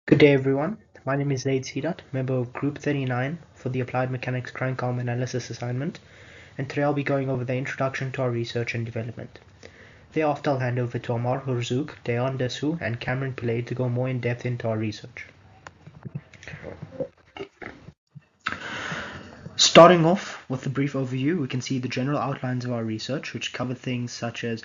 Good day everyone, my name is Zaid Sidat, member of Group 39 for the Applied Mechanics Crank Arm Analysis Assignment, and today I'll be going over the introduction to our research and development. Thereafter I'll hand over to Amar Hurzouk, Dejan Desu, and Cameron Pillay to go more in depth into our research. Starting off with a brief overview, we can see the general outlines of our research, which cover things such as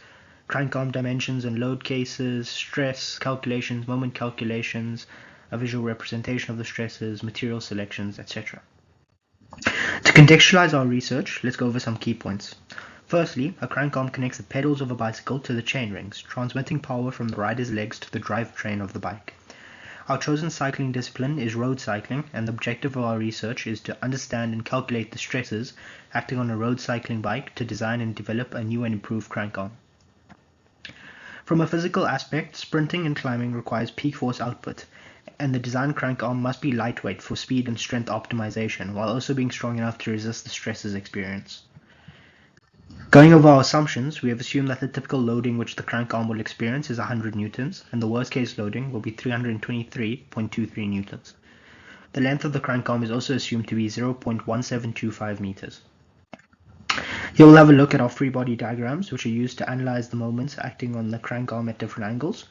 crank arm dimensions and load cases, stress calculations, moment calculations, a visual representation of the stresses, material selections, etc. To contextualize our research, let's go over some key points. Firstly, a crank arm connects the pedals of a bicycle to the chain rings, transmitting power from the rider's legs to the drivetrain of the bike. Our chosen cycling discipline is road cycling, and the objective of our research is to understand and calculate the stresses acting on a road cycling bike to design and develop a new and improved crank arm. From a physical aspect, sprinting and climbing requires peak force output, and the design crank arm must be lightweight for speed and strength optimization, while also being strong enough to resist the stresses experienced. Going over our assumptions, we have assumed that the typical loading which the crank arm will experience is 100 newtons, and the worst case loading will be 323.23 newtons. The length of the crank arm is also assumed to be 0.1725 meters. Here we'll have a look at our free body diagrams, which are used to analyze the moments acting on the crank arm at different angles.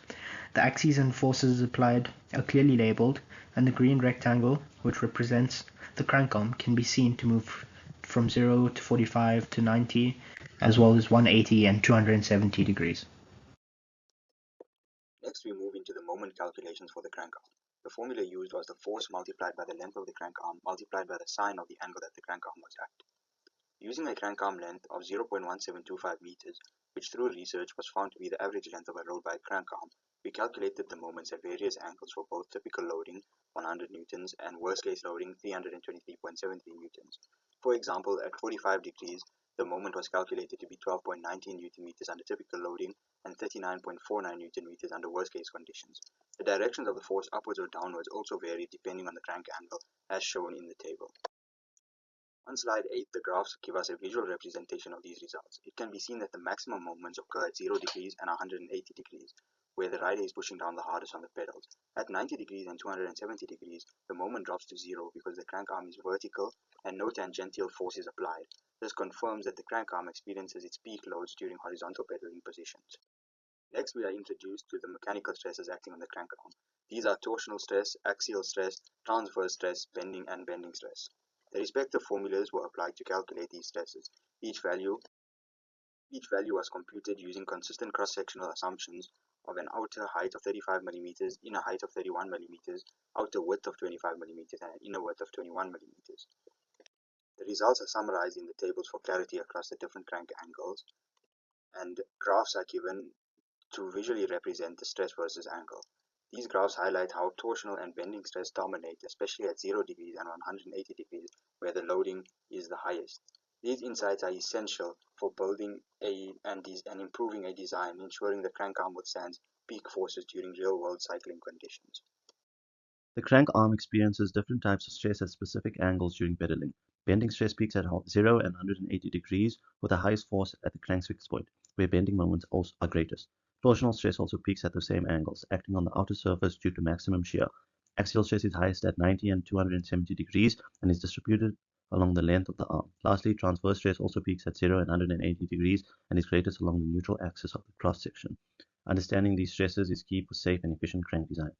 The axes and forces applied are clearly labeled, and the green rectangle, which represents the crank arm, can be seen to move from 0 to 45 to 90, as well as 180 and 270 degrees. Next, we move into the moment calculations for the crank arm. The formula used was the force multiplied by the length of the crank arm multiplied by the sine of the angle that the crank arm was at. Using a crank arm length of 0.1725 meters, which through research was found to be the average length of a road bike crank arm, we calculated the moments at various angles for both typical loading, 100 newtons, and worst case loading, 323.73 newtons. For example, at 45 degrees, the moment was calculated to be 12.19 newton meters under typical loading and 39.49 newton meters under worst case conditions. The directions of the force upwards or downwards also vary depending on the crank angle, as shown in the table. On slide 8, the graphs give us a visual representation of these results. It can be seen that the maximum moments occur at 0 degrees and 180 degrees, where the rider is pushing down the hardest on the pedals. At 90 degrees and 270 degrees, the moment drops to 0 because the crank arm is vertical and no tangential force is applied. This confirms that the crank arm experiences its peak loads during horizontal pedaling positions. Next, we are introduced to the mechanical stresses acting on the crank arm. These are torsional stress, axial stress, transverse stress, bending, and bending stress. The respective formulas were applied to calculate these stresses. Each value was computed using consistent cross-sectional assumptions of an outer height of 35 mm, inner height of 31 mm, outer width of 25 mm, and an inner width of 21 mm. The results are summarized in the tables for clarity across the different crank angles, and graphs are given to visually represent the stress versus angle. These graphs highlight how torsional and bending stress dominate, especially at 0 degrees and 180 degrees, where the loading is the highest. These insights are essential for building and improving a design, ensuring the crank arm withstands peak forces during real-world cycling conditions. The crank arm experiences different types of stress at specific angles during pedaling. Bending stress peaks at 0 and 180 degrees, with the highest force at the crank's fixed point, where bending moments are greatest. Torsional stress also peaks at the same angles, acting on the outer surface due to maximum shear. Axial stress is highest at 90 and 270 degrees and is distributed along the length of the arm. Lastly, transverse stress also peaks at 0 and 180 degrees and is greatest along the neutral axis of the cross-section. Understanding these stresses is key for safe and efficient crank design.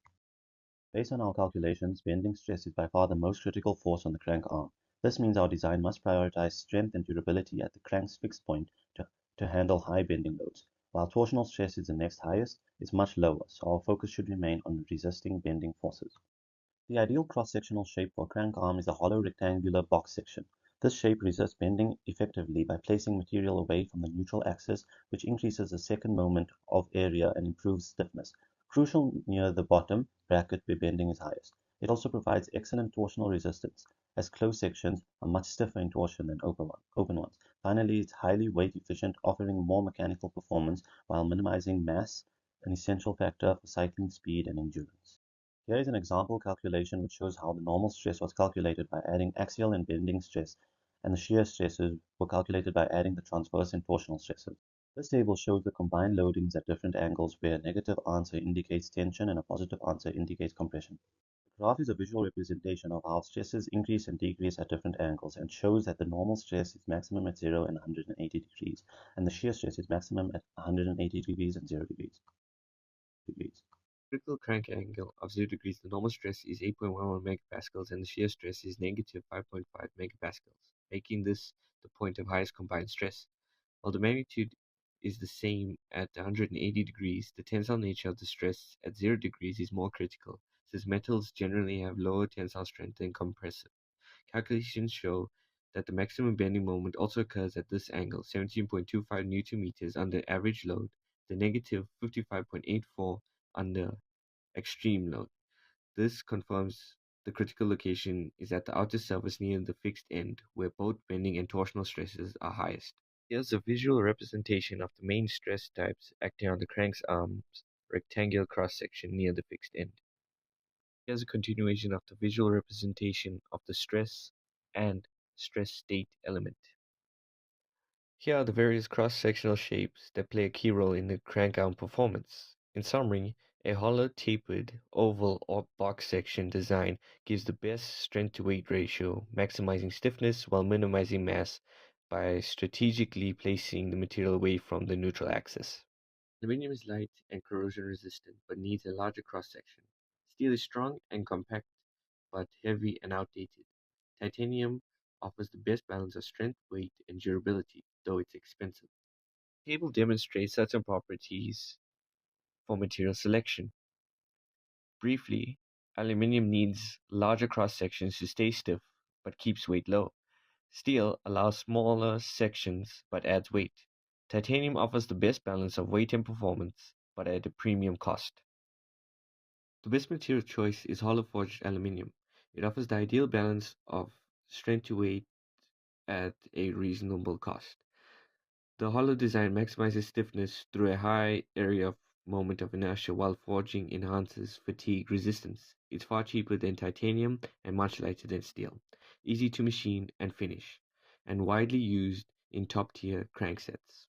Based on our calculations, bending stress is by far the most critical force on the crank arm. This means our design must prioritize strength and durability at the crank's fixed point to handle high bending loads. While torsional stress is the next highest, it's much lower, so our focus should remain on resisting bending forces. The ideal cross-sectional shape for a crank arm is a hollow rectangular box section. This shape resists bending effectively by placing material away from the neutral axis, which increases the second moment of area and improves stiffness, crucial near the bottom bracket where bending is highest. It also provides excellent torsional resistance, as closed sections are much stiffer in torsion than open ones. Finally, it's highly weight efficient, offering more mechanical performance while minimizing mass, an essential factor for cycling speed and endurance. Here is an example calculation which shows how the normal stress was calculated by adding axial and bending stress, and the shear stresses were calculated by adding the transverse and torsional stresses. This table shows the combined loadings at different angles where a negative answer indicates tension and a positive answer indicates compression. The graph is a visual representation of how stresses increase and decrease at different angles and shows that the normal stress is maximum at 0 and 180 degrees, and the shear stress is maximum at 180 degrees and 0 degrees. Critical crank angle of 0 degrees, the normal stress is 8.11 megapascals and the shear stress is negative 5.5 megapascals, making this the point of highest combined stress. While the magnitude is the same at 180 degrees, the tensile nature of the stress at 0 degrees is more critical, since metals generally have lower tensile strength than compressive. Calculations show that the maximum bending moment also occurs at this angle, 17.25 Newton meters under average load, the negative 55.84 under extreme load. This confirms the critical location is at the outer surface near the fixed end, where both bending and torsional stresses are highest. Here's a visual representation of the main stress types acting on the crank's arm's rectangular cross-section near the fixed end. Here's a continuation of the visual representation of the stress and stress state element. Here are the various cross-sectional shapes that play a key role in the crank arm performance. In summary, a hollow, tapered, oval, or box section design gives the best strength-to-weight ratio, maximizing stiffness while minimizing mass by strategically placing the material away from the neutral axis. Aluminum is light and corrosion resistant, but needs a larger cross-section. Steel is strong and compact, but heavy and outdated. Titanium offers the best balance of strength, weight, and durability, though it's expensive. The table demonstrates certain properties for material selection. Briefly, aluminum needs larger cross-sections to stay stiff, but keeps weight low. Steel allows smaller sections, but adds weight. Titanium offers the best balance of weight and performance, but at a premium cost. The best material choice is hollow forged aluminum. It offers the ideal balance of strength to weight at a reasonable cost. The hollow design maximizes stiffness through a high area of moment of inertia, while forging enhances fatigue resistance. It's far cheaper than titanium and much lighter than steel, easy to machine and finish, and widely used in top-tier cranksets.